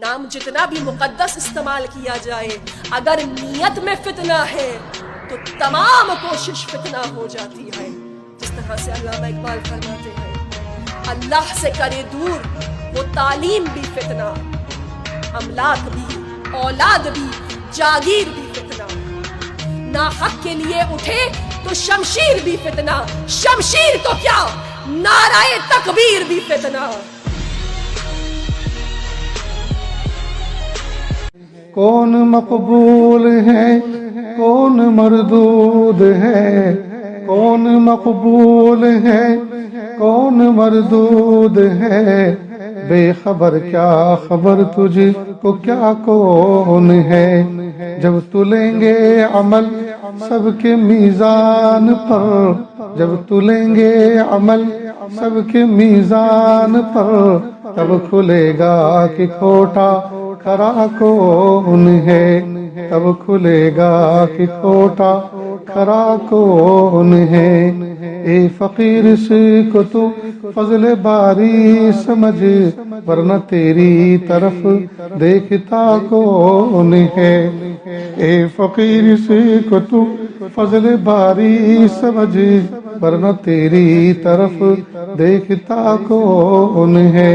نام جتنا بھی مقدس استعمال کیا جائے، اگر نیت میں فتنہ ہے تو تمام کوشش فتنہ ہو جاتی ہے. جس طرح سے علامہ اقبال فرماتے ہیں، اللہ سے کرے دور وہ تعلیم بھی فتنہ، املاک بھی، اولاد بھی، جاگیر بھی فتنہ. ناحق کے لیے اٹھے تو شمشیر بھی فتنہ، شمشیر تو کیا نعرہ تکبیر بھی فتنہ. کون مقبول ہے کون مردود ہے، کون مقبول ہے کون مردود ہے، بے خبر کیا خبر تجھ کو کیا کون ہے. جب تلیں گے عمل سب کے میزان پر، جب تلیں گے عمل سب کے میزان پر، تب کھلے گا کہ کھوٹا کھرا کون ہے، تب کھلے گا کہ کھوٹا کھرا کون ہے. اے فقیر سے کو تو فضل باری سمجھ، ورنہ تیری طرف دیکھتا کون ہے. اے فقیر سے کو تو فضل باری سمجھ، ورنہ تیری طرف دیکھتا کون ہے.